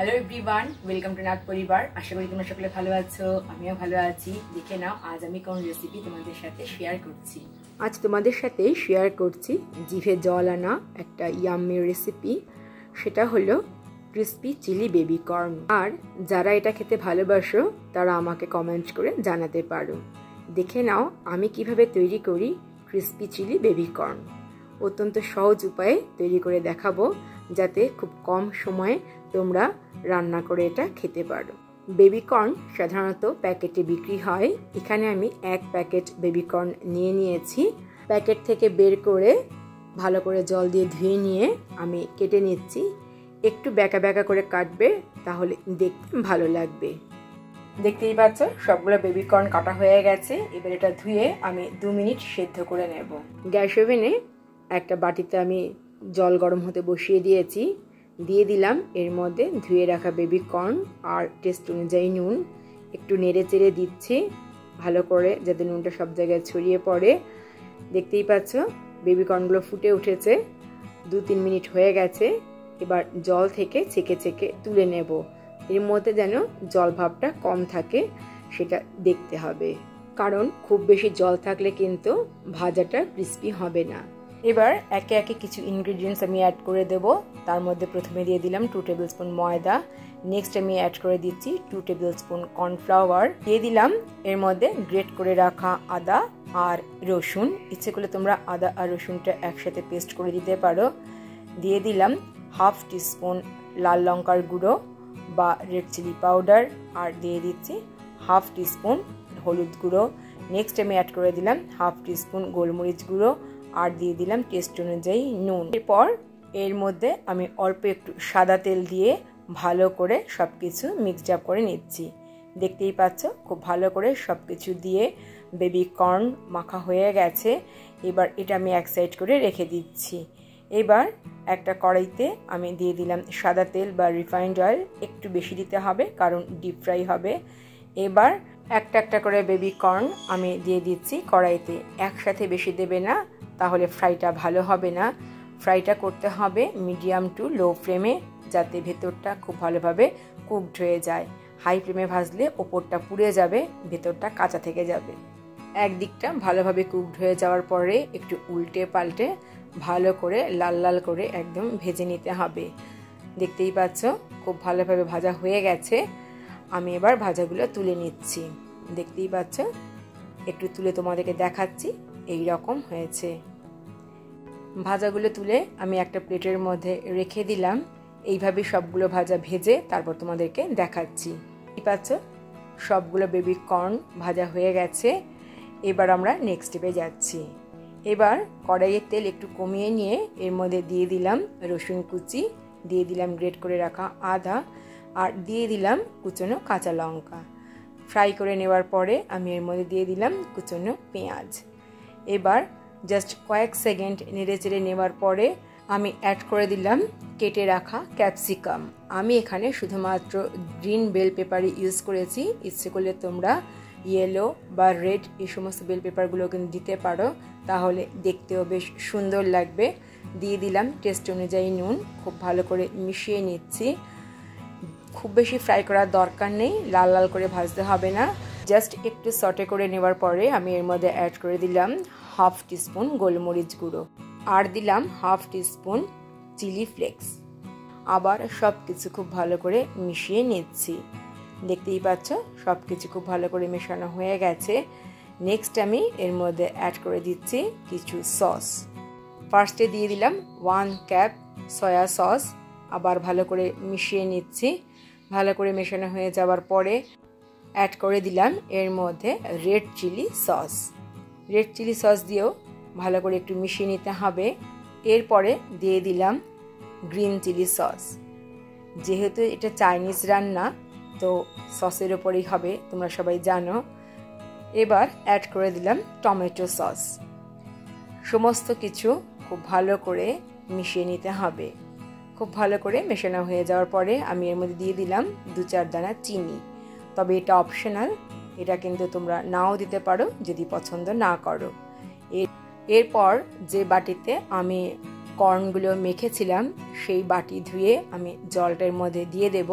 Hello everyone, welcome to Nath পরিবার। আশা করি তোমরা সকলে ভালো আছো, আমিও ভালো আছি। দেখে নাও আজ আমি কোন রেসিপি তোমাদের সাথে শেয়ার করছি। আজ তোমাদের সাথে শেয়ার করছি জিভে জল আনা একটা ইয়াম্মি রেসিপি। সেটা হলো ক্রিসপি চিলি বেবি কর্ন। আর যারা এটা খেতে ভালোবাসো তারা আমাকে কমেন্ট করে জানাতে পারো। দেখে নাও আমি কিভাবে তৈরি করি ক্রিসপি চিলি বেবি কর্ন। অত্যন্ত সহজ উপায়ে তৈরি করে দেখাবো, যাতে খুব কম সময়ে তোমরা রান্না করে এটা খেতে পারো। বেবি কর্ন সাধারণত প্যাকেটে বিক্রি হয়। এখানে আমি এক প্যাকেট বেবি কর্ন নিয়ে নিয়েছি। প্যাকেট থেকে বের করে ভালো করে জল দিয়ে ধুয়ে নিয়ে আমি কেটে নিচ্ছি। একটু ব্যাকা ব্যাকা করে কাটবে, তাহলে দেখতে ভালো লাগবে। দেখতেই পাচ্ছ সবগুলো বেবি কর্ন কাটা হয়ে গেছে। এবার এটা ধুয়ে আমি 2 মিনিট সেদ্ধ করে নেব। গ্যাস ওভেনে একটা বাটিতে আমি জল গরম হতে বসিয়ে দিয়েছি। দিয়ে দিলাম এর মধ্যে ধুয়ে রাখা বেবি কর্ন আর টেস্ট অনুযায়ী নুন। একটু নেড়ে চেড়ে দিচ্ছি ভালো করে, যাতে নুনটা সব জায়গায় ছড়িয়ে পড়ে। দেখতেই পাচ্ছ বেবি কর্নগুলো ফুটে উঠেছে। 2-3 মিনিট হয়ে গেছে। এবার জল থেকে ছেঁকে ছেঁকে তুলে নেব। এর মধ্যে যেন জল ভাবটা কম থাকে সেটা দেখতে হবে, কারণ খুব বেশি জল থাকলে কিন্তু ভাজাটা ক্রিস্পি হবে না। এবার একে একে কিছু ইনগ্রিডিয়েন্টস আমি অ্যাড করে দেব। তার মধ্যে প্রথমে দিয়ে দিলাম 2 টেবিল স্পুন ময়দা। নেক্সট আমি অ্যাড করে দিচ্ছি 2 টেবিল স্পুন কর্নফ্লাওয়ার। দিয়ে দিলাম এর মধ্যে গ্রেট করে রাখা আদা আর রসুন। ইচ্ছে করলে তোমরা আদা আর রসুনটা একসাথে পেস্ট করে দিতে পারো। দিয়ে দিলাম 1/2 টিস্পুন লাল লঙ্কার গুঁড়ো বা রেড চিলি পাউডার, আর দিয়ে দিচ্ছি 1/2 টিস্পুন হলুদ গুঁড়ো। নেক্সট আমি অ্যাড করে দিলাম 1/2 টিস্পুন গোলমরিচ গুঁড়ো, আর দিয়ে দিলাম টেস্ট অনুযায়ী নুন। এরপর এর মধ্যে আমি অল্প একটু সাদা তেল দিয়ে ভালো করে সব কিছু মিক্সড আপ করে নিচ্ছি। দেখতেই পাচ্ছ খুব ভালো করে সব কিছু দিয়ে বেবি কর্ন মাখা হয়ে গেছে। এবার এটা আমি এক সাইড করে রেখে দিচ্ছি। এবার একটা কড়াইতে আমি দিয়ে দিলাম সাদা তেল বা রিফাইন্ড অয়েল। একটু বেশি দিতে হবে, কারণ ডিপ ফ্রাই হবে। এবার একটা একটা করে বেবি কর্ন আমি দিয়ে দিচ্ছি কড়াইতে। একসাথে বেশি দেবে না, তাহলে ফ্রাইটা ভালো হবে না। ফ্রাইটা করতে হবে মিডিয়াম টু লো ফ্লেমে, যাতে ভেতরটা খুব ভালোভাবে কুকড হয়ে যায়। হাই ফ্লেমে ভাজলে ওপরটা পুড়ে যাবে, ভেতরটা কাঁচা থেকে যাবে। একদিকটা ভালোভাবে কুকড হয়ে যাওয়ার পরে একটু উল্টে পাল্টে ভালো করে লাল লাল করে একদম ভেজে নিতে হবে। দেখতেই পাচ্ছ খুব ভালোভাবে ভাজা হয়ে গেছে। আমি এবার ভাজাগুলো তুলে নিচ্ছি। দেখতেই পাচ্ছ একটু তুলে তোমাদেরকে দেখাচ্ছি, এই রকম হয়েছে। ভাজাগুলো তুলে আমি একটা প্লেটের মধ্যে রেখে দিলাম। এইভাবে সবগুলো ভাজা ভেজে তারপর তোমাদেরকে দেখাচ্ছি। দেখতে পাচ্ছ সবগুলো বেবি কর্ন ভাজা হয়ে গেছে। এবার আমরা নেক্সট স্টেপে যাচ্ছি। এবার কড়াইয়ের তেল একটু কমিয়ে নিয়ে এর মধ্যে দিয়ে দিলাম রসুন কুচি, দিয়ে দিলাম গ্রেট করে রাখা আদা, আর দিয়ে দিলাম কুচনো কাঁচা লঙ্কা। ফ্রাই করে নেওয়ার পরে আমি এর মধ্যে দিয়ে দিলাম কুচনো পেঁয়াজ। এবার জাস্ট কয়েক সেকেন্ড নেড়ে চেড়ে নেওয়ার পরে আমি অ্যাড করে দিলাম কেটে রাখা ক্যাপসিকাম। আমি এখানে শুধুমাত্র গ্রিন বেল পেপারই ইউজ করেছি। ইচ্ছে করলে তোমরা ইয়েলো বা রেড এই সমস্ত বেল পেপারগুলো কিন্তু দিতে পারো, তাহলে দেখতেও বেশ সুন্দর লাগবে। দিয়ে দিলাম টেস্ট অনুযায়ী নুন। খুব ভালো করে মিশিয়ে নিচ্ছি। খুব বেশি ফ্রাই করার দরকার নেই, লাল লাল করে ভাজতে হবে না। জাস্ট একটু সটে করে নেওয়ার পরে আমি এর মধ্যে অ্যাড করে দিলাম 1/2 টিস্পুন গোলমরিচ গুঁড়ো, আর দিলাম 1/2 টিস্পুন চিলি ফ্লেক্স। আবার সব কিছু খুব ভালো করে মিশিয়ে নিচ্ছি। দেখতেই পাচ্ছ সব কিছু খুব ভালো করে মেশানো হয়ে গেছে। নেক্সট আমি এর মধ্যে অ্যাড করে দিচ্ছি কিছু সস। ফার্স্টে দিয়ে দিলাম 1 কাপ সয়া সস। আবার ভালো করে মিশিয়ে নিচ্ছি। ভালো করে মেশানো হয়ে যাওয়ার পরে অ্যাড করে দিলাম এর মধ্যে red chilli sauce. Red chilli sauce দিয়েও ভালো করে একটু মিশিয়ে নিতে হবে। এরপরে দিয়ে দিলাম গ্রিন চিলি সস। যেহেতু এটা চাইনিজ রান্না, তো সসের ওপরেই হবে, তোমরা সবাই জানো। এবার অ্যাড করে দিলাম টমেটো সস। সমস্ত কিছু খুব ভালো করে মিশিয়ে নিতে হবে। খুব ভালো করে মেশানো হয়ে যাওয়ার পরে আমি এর মধ্যে দিয়ে দিলাম 2-4 দানা চিনি। তবে এটা অপশনাল, এটা কিন্তু তোমরা নাও দিতে পারো যদি পছন্দ না করো। এরপর যে বাটিতে আমি কর্নগুলো মেখেছিলাম সেই বাটি ধুয়ে আমি জলটার মধ্যে দিয়ে দেব।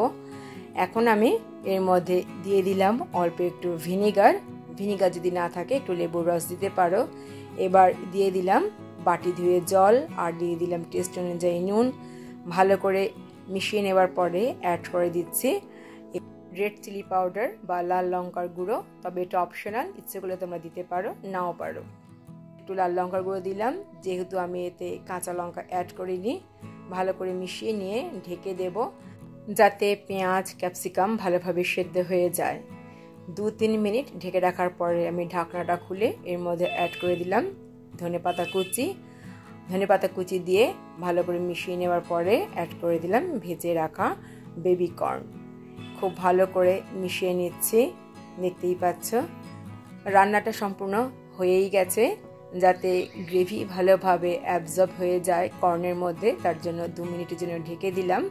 এখন আমি এর মধ্যে দিয়ে দিলাম অল্প একটু ভিনিগার যদি না থাকে একটু লেবুর রস দিতে পারো। এবার দিয়ে দিলাম বাটি ধুয়ে জল আর দিয়ে দিলাম টেস্ট অনুযায়ী নুন। ভালো করে মিশিয়ে নেবার পরে অ্যাড করে দিচ্ছি রেড চিলি পাউডার বা লাল লঙ্কার গুঁড়ো, তবে এটা অপশনাল, ইচ্ছে করলে তোমরা দিতে পারো নাও পারো। একটু লাল লঙ্কার গুঁড়ো দিলাম, যেহেতু আমি এতে কাঁচা লঙ্কা অ্যাড করিনি। ভালো করে মিশিয়ে নিয়ে ঢেকে দেব যাতে পেঁয়াজ ক্যাপসিকাম ভালোভাবে সেদ্ধ হয়ে যায়। 2-3 মিনিট ঢেকে রাখার পরে আমি ঢাকনাটা খুলে এর মধ্যে অ্যাড করে দিলাম ধনেপাতা কুচি দিয়ে ভালো করে মিশিয়ে নেওয়ার পরে অ্যাড করে দিলাম ভেজে রাখা বেবি কর্ন। খুব ভালো করে মিশিয়ে নিচ্ছি, দেখতেই পাচ্ছ রান্নাটা সম্পূর্ণ হয়েই গেছে। যাতে গ্রেভি ভালোভাবে অ্যাবজর্ব হয়ে যায় কর্নের মধ্যে, তার জন্য 2 মিনিটের জন্য ঢেকে দিলাম।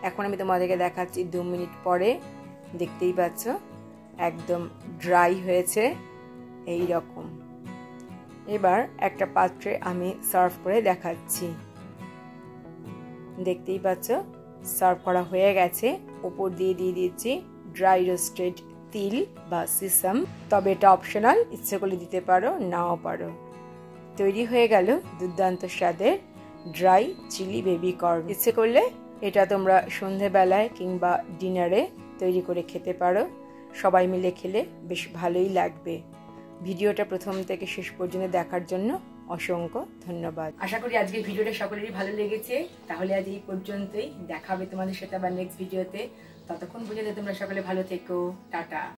এখন আমি তোমাদেরকে দেখাচ্ছি 2 মিনিট পরে। দেখতেই পাচ্ছ একদম ড্রাই হয়েছে এই রকম। এবার একটা পাত্রে আমি সার্ভ করে দেখাচ্ছি। দেখতেই পাচ্ছ সার্ভ করা হয়ে গেছে। উপর দিয়ে দিচ্ছি ড্রাই রোস্টেড তিল বা সিসাম, তবে এটা অপশনাল, ইচ্ছে করলে দিতে পারো নাও পারো। তৈরি হয়ে গেল দুর্দান্ত স্বাদের ড্রাই চিলি বেবি কর্ন। ইচ্ছে করলে এটা তোমরা সন্ধেবেলায় কিংবা ডিনারে তৈরি করে খেতে পারো। সবাই মিলে খেলে বেশ ভালোই লাগবে। ভিডিওটা প্রথম থেকে শেষ পর্যন্ত দেখার জন্য অসংখ্য ধন্যবাদ। আশা করি আজকের ভিডিওটা সকলেরই ভালো লেগেছে। তাহলে আজ এই পর্যন্তই, দেখা হবে তোমাদের সাথে আবার নেক্সট ভিডিওতে। ততক্ষণ পর্যন্ত তোমরা সকলে ভালো থেকো। টাটা।